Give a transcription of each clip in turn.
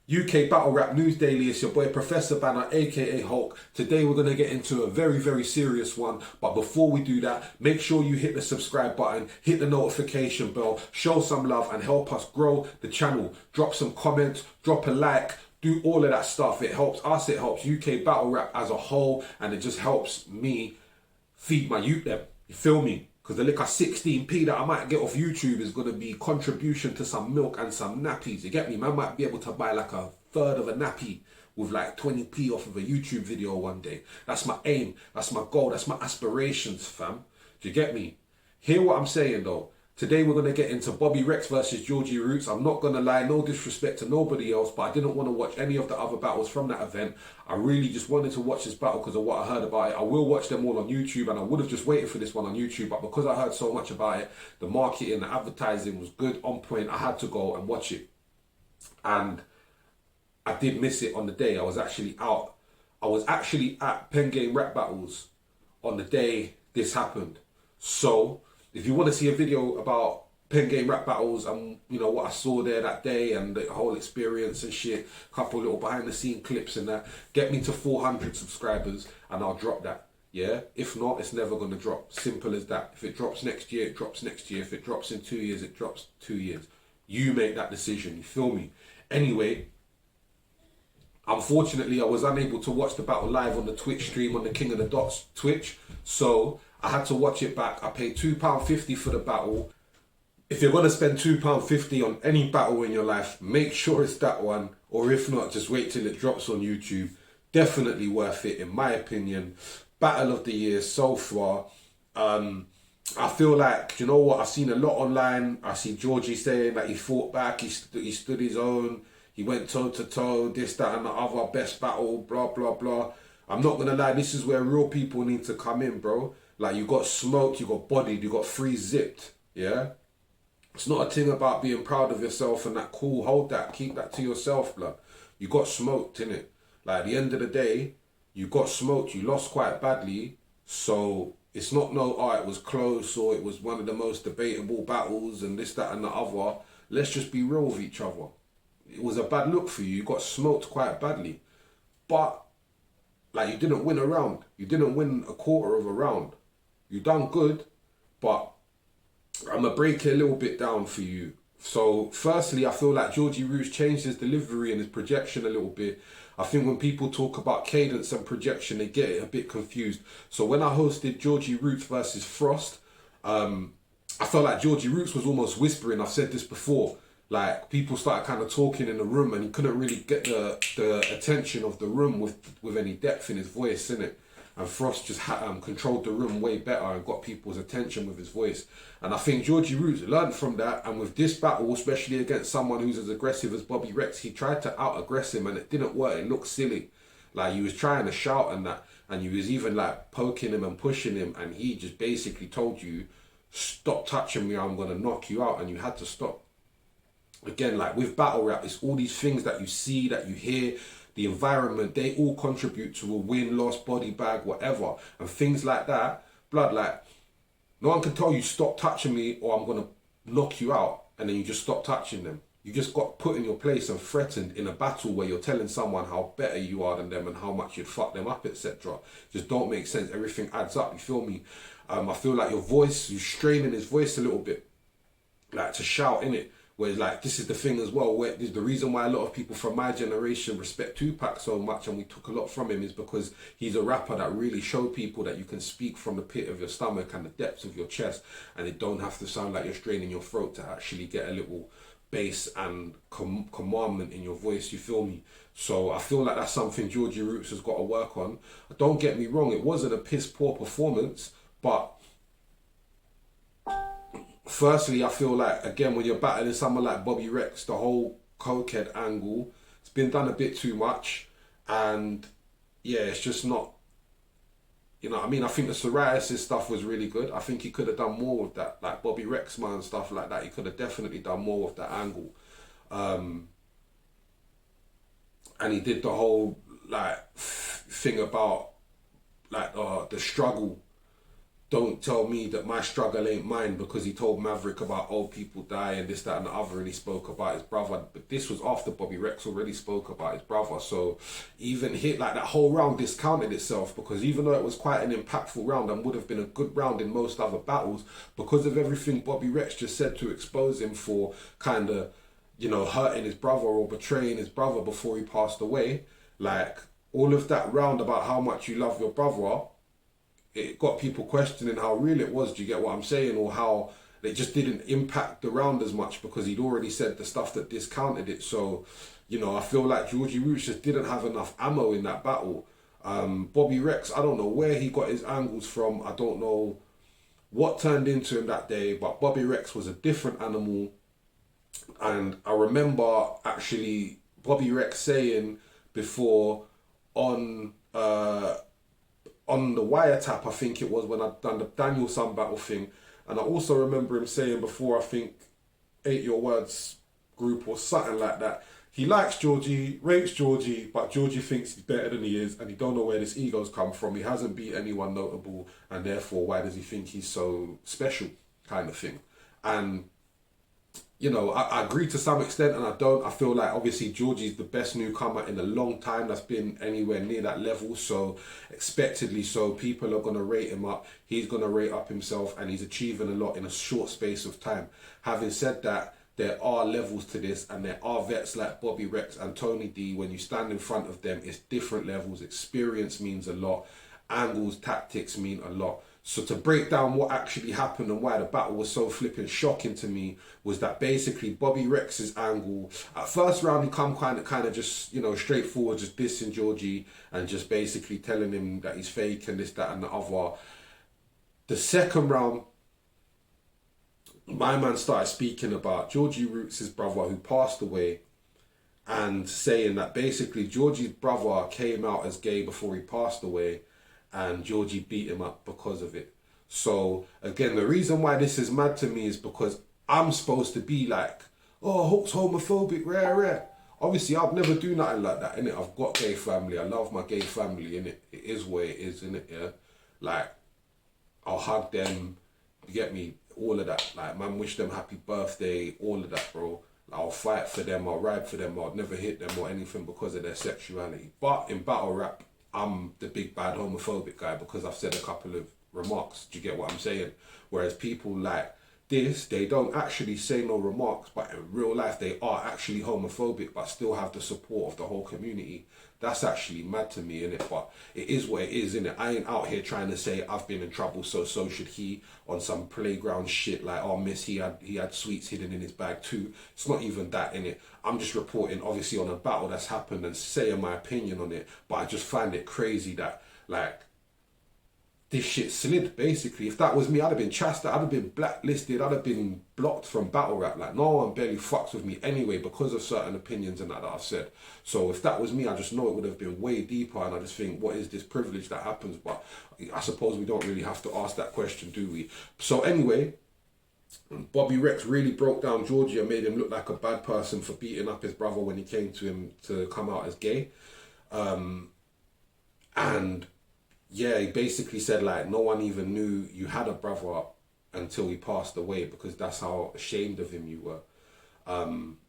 UK Battle Rap News Daily. It's your boy Professor Banner, aka Hulk. Today we're going to get into a very, very serious one. But before we do that, make sure you hit the subscribe button, hit the notification bell, show some love and help us grow the channel. Drop some comments, drop a like, do all of that stuff. It helps us, it helps UK Battle Rap as a whole, and it just helps me feed my youth them. You feel me? Because the liquor 16p that I might get off YouTube is going to be contribution to some milk and some nappies. You get me? Man might be able to buy like a third of a nappy with like 20p off of a YouTube video one day. That's my aim. That's my goal. That's my aspirations, fam. Do you get me? Hear what I'm saying though. Today we're going to get into Bobby Rex versus Georgie Roots. I'm not going to lie, no disrespect to nobody else, but I didn't want to watch any of the other battles from that event. I really just wanted to watch this battle because of what I heard about it. I will watch them all on YouTube, and I would have just waited for this one on YouTube, but because I heard so much about it, the marketing, the advertising was good, on point, I had to go and watch it. And I did miss it on the day. I was actually out. I was actually at Pen Game Rap Battles on the day this happened. So if you want to see a video about Pen Game Rap Battles and you know what I saw there that day and the whole experience and shit, couple little behind the scene clips and that, get me to 400 subscribers and I'll drop that. Yeah, if not, it's never going to drop. Simple as that. If it drops next year, it drops next year. If it drops in 2 years, it drops 2 years. You make that decision, you feel me? Anyway, unfortunately, I was unable to watch the battle live on the Twitch stream on the King of the Dots Twitch, so I had to watch it back. I paid £2.50 for the battle. If you're going to spend £2.50 on any battle in your life, make sure it's that one, or if not, just wait till it drops on YouTube. Definitely worth it, in my opinion. Battle of the year so far. I feel like, you know what, I've seen a lot online. I see Georgie saying that he fought back, he stood his own, he went toe to toe, this, that and the other, best battle, blah, blah, blah. I'm not going to lie, this is where real people need to come in, bro. Like, you got smoked, you got bodied, you got free zipped, yeah? It's not a thing about being proud of yourself and that, cool, hold that, keep that to yourself, blood. You got smoked, innit? Like, at the end of the day, you got smoked, you lost quite badly, so it's not no, oh, it was close or it was one of the most debatable battles and this, that and the other. Let's just be real with each other. It was a bad look for you, you got smoked quite badly. But, like, you didn't win a round. You didn't win a quarter of a round. You done good, but I'm going to break it a little bit down for you. So, firstly, I feel like Georgie Roots changed his delivery and his projection a little bit. I think when people talk about cadence and projection, they get it a bit confused. So when I hosted Georgie Roots versus Frost, I felt like Georgie Roots was almost whispering. I've said this before. Like, people started kind of talking in the room and he couldn't really get the attention of the room with any depth in his voice, innit? And Frost just controlled the room way better and got people's attention with his voice. And I think Georgie Roots learned from that. And with this battle, especially against someone who's as aggressive as Bobby Rex, he tried to out-aggress him and it didn't work. It looked silly. Like, he was trying to shout and that. And he was even like poking him and pushing him. And he just basically told you, stop touching me, I'm going to knock you out. And you had to stop. Again, like with battle rap, it's all these things that you see, that you hear, the environment, they all contribute to a win, loss, body bag, whatever. And things like that, blood, like, no one can tell you stop touching me or I'm going to knock you out. And then you just stop touching them. You just got put in your place and threatened in a battle where you're telling someone how better you are than them and how much you'd fuck them up, etc. Just don't make sense. Everything adds up, you feel me? I feel like your voice, you're straining his voice a little bit, like to shout in it. Where, like, this is the thing as well, where the reason why a lot of people from my generation respect Tupac so much and we took a lot from him is because he's a rapper that really showed people that you can speak from the pit of your stomach and the depths of your chest, and it don't have to sound like you're straining your throat to actually get a little bass and commandment in your voice, you feel me? So I feel like that's something Georgie Roots has got to work on. Don't get me wrong, it wasn't a piss poor performance, but firstly, I feel like, again, when you're battling someone like Bobby Rex, the whole cokehead angle, it's been done a bit too much. And yeah, it's just not, you know what I mean? I think the psoriasis stuff was really good. I think he could have done more with that. Like Bobby Rex, man, stuff like that. He could have definitely done more with that angle. And he did the whole, like, thing about, like, the struggle don't tell me that my struggle ain't mine, because he told Maverick about old people die and this, that, and the other, and he spoke about his brother. But this was after Bobby Rex already spoke about his brother. So even hit like that whole round discounted itself, because even though it was quite an impactful round and would have been a good round in most other battles, because of everything Bobby Rex just said to expose him for kind of, you know, hurting his brother or betraying his brother before he passed away, like all of that round about how much you love your brother, it got people questioning how real it was. Do you get what I'm saying? Or how it just didn't impact the round as much because he'd already said the stuff that discounted it. So, you know, I feel like Georgie Roots just didn't have enough ammo in that battle. Bobby Rex, I don't know where he got his angles from. I don't know what turned into him that day, but Bobby Rex was a different animal. And I remember actually Bobby Rex saying before on the wiretap, I think it was when I'd done the Daniel Son battle thing. And I also remember him saying before, I think, Ate Your Words group or something like that, he likes Georgie, rates Georgie, but Georgie thinks he's better than he is, and he don't know where this ego's come from. He hasn't beat anyone notable, and therefore, why does he think he's so special, kind of thing. And you know, I agree to some extent, and I don't. I feel like obviously Georgie's the best newcomer in a long time that's been anywhere near that level. So expectedly so, people are going to rate him up. He's going to rate up himself, and he's achieving a lot in a short space of time. Having said that, there are levels to this, and there are vets like Bobby Rex and Tony D. When you stand in front of them, it's different levels. Experience means a lot. Angles, tactics mean a lot. So to break down what actually happened and why the battle was so flipping shocking to me was that basically Bobby Rex's angle, at first round he come kind of just, you know, straightforward, just dissing Georgie and just basically telling him that he's fake and this, that and the other. The second round, my man started speaking about Georgie Roots' brother who passed away, and saying that basically Georgie's brother came out as gay before he passed away, and Georgie beat him up because of it. So again, the reason why this is mad to me is because I'm supposed to be like, oh, Hook's homophobic, rare. Obviously, I'd never do nothing like that, innit? I've got gay family. I love my gay family, innit? It is what it is, innit? Yeah. Like, I'll hug them, you get me? All of that. Like, man, wish them happy birthday, all of that, bro. I'll fight for them, I'll ride for them, I'll never hit them or anything because of their sexuality. But in battle rap, I'm the big bad homophobic guy because I've said a couple of remarks. Do you get what I'm saying? Whereas people like this, they don't actually say no remarks, but in real life they are actually homophobic but still have the support of the whole community. That's actually mad to me, innit? But it is what it is, innit? I ain't out here trying to say I've been in trouble, so should he, on some playground shit like, oh miss, he had sweets hidden in his bag too. It's not even that, innit? I'm just reporting obviously on a battle that's happened and saying my opinion on it. But I just find it crazy that like this shit slid, basically. If that was me, I'd have been chastised, I'd have been blacklisted, I'd have been blocked from battle rap. Like, no one barely fucks with me anyway because of certain opinions and that I've said. So if that was me, I just know it would have been way deeper, and I just think, what is this privilege that happens? But I suppose we don't really have to ask that question, do we? So anyway, Bobby Rex really broke down Georgie and made him look like a bad person for beating up his brother when he came to him to come out as gay. And yeah, he basically said like no one even knew you had a brother until he passed away because that's how ashamed of him you were.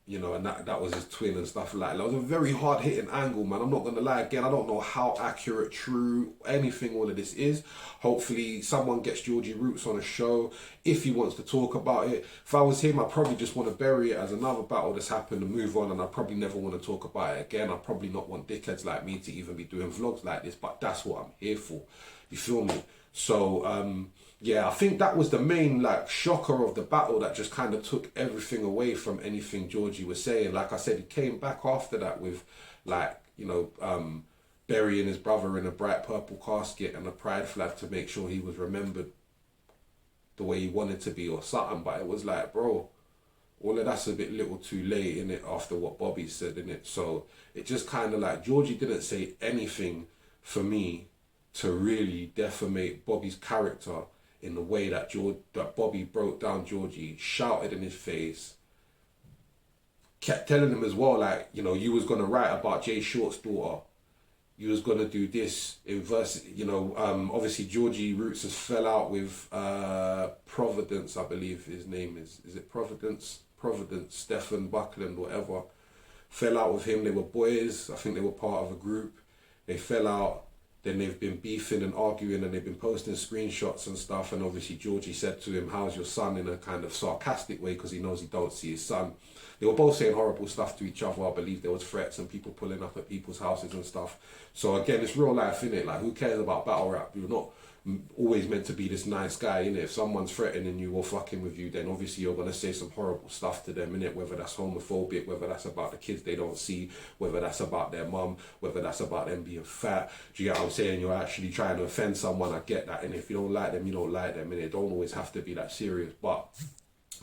You know, and that was his twin and stuff like that. It was a very hard hitting angle, man. I'm not gonna lie, again, I don't know how accurate, true, anything all of this is. Hopefully someone gets Georgie Roots on a show if he wants to talk about it. If I was him, I'd probably just want to bury it as another battle that's happened and move on, and I probably never want to talk about it again. I probably not want dickheads like me to even be doing vlogs like this, but that's what I'm here for. You feel me? So yeah, I think that was the main like shocker of the battle that just kind of took everything away from anything Georgie was saying. Like I said, he came back after that with like, you know, burying his brother in a bright purple casket and a pride flag to make sure he was remembered the way he wanted to be or something. But it was like, bro, all of that's a bit little too late, innit, after what Bobby said, innit? So it just kind of like, Georgie didn't say anything for me to really defamate Bobby's character in the way that that Bobby broke down Georgie, shouted in his face, kept telling him as well, like, you know, you was going to write about Jay Short's daughter. you was gonna do this in verse, obviously Georgie Roots has fell out with Providence, I believe his name is. Is it Providence? Stephen Buckland, whatever. Fell out with him. They were boys. I think they were part of a group. They fell out. Then they've been beefing and arguing, and they've been posting screenshots and stuff. And obviously Georgie said to him, "How's your son?" in a kind of sarcastic way, because he knows he don't see his son. They were both saying horrible stuff to each other. I believe there was threats and people pulling up at people's houses and stuff. So again, it's real life, innit? Like, who cares about battle rap? You're not always meant to be this nice guy, innit? If someone's threatening you or fucking with you, then obviously you're going to say some horrible stuff to them, innit? Whether that's homophobic, whether that's about the kids they don't see, whether that's about their mum, whether that's about them being fat. Do you get what I'm saying? You're actually trying to offend someone. I get that. And if you don't like them, you don't like them, and it don't always have to be that serious. But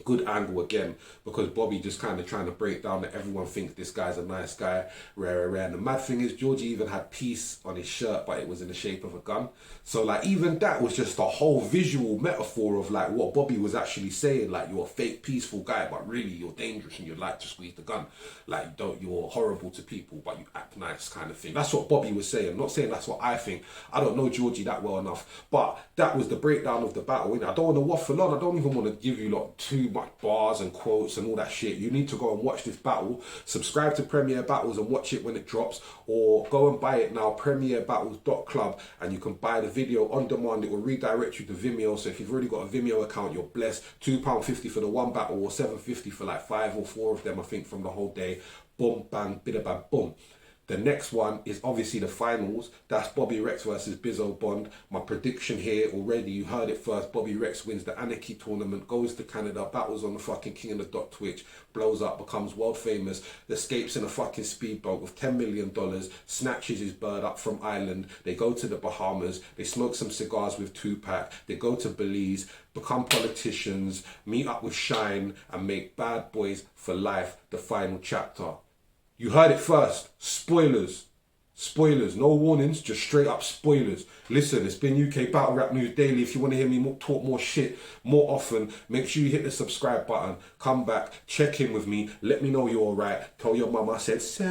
good angle again, because Bobby just kind of trying to break down that everyone thinks this guy's a nice guy, rare. And the mad thing is, Georgie even had peace on his shirt, but it was in the shape of a gun. So like, even that was just a whole visual metaphor of like what Bobby was actually saying. Like, you're a fake peaceful guy, but really you're dangerous and you'd like to squeeze the gun. Like, you're horrible to people, but you act nice, kind of thing. That's what Bobby was saying. I'm not saying that's what I think. I don't know Georgie that well enough, but that was the breakdown of the battle. I don't want to waffle on. I don't even want to give you like too much bars and quotes and all that shit. You need to go and watch this battle. Subscribe to Premier Battles and watch it when it drops, or go and buy it now, premierbattles.club, and you can buy the video on demand. It will redirect you to Vimeo. So if you've already got a Vimeo account, you're blessed. £2.50 for the one battle, or £7.50 for like 5 or 4 of them, I think, from the whole day. Boom, bang, bida bang, boom. The next one is obviously the finals. That's Bobby Rex versus Bizzo Bond. My prediction here already, you heard it first. Bobby Rex wins the Anarchy tournament, goes to Canada, battles on the fucking King of the Dot Twitch, blows up, becomes world famous, escapes in a fucking speedboat with $10 million, snatches his bird up from Ireland. They go to the Bahamas, they smoke some cigars with Tupac, they go to Belize, become politicians, meet up with Shine, and make Bad Boys for Life the final chapter. You heard it first. Spoilers. Spoilers. No warnings, just straight up spoilers. Listen, it's been UK Battle Rap News Daily. If you want to hear me talk more shit more often, make sure you hit the subscribe button. Come back, check in with me. Let me know you're alright. Tell your mum I said, say.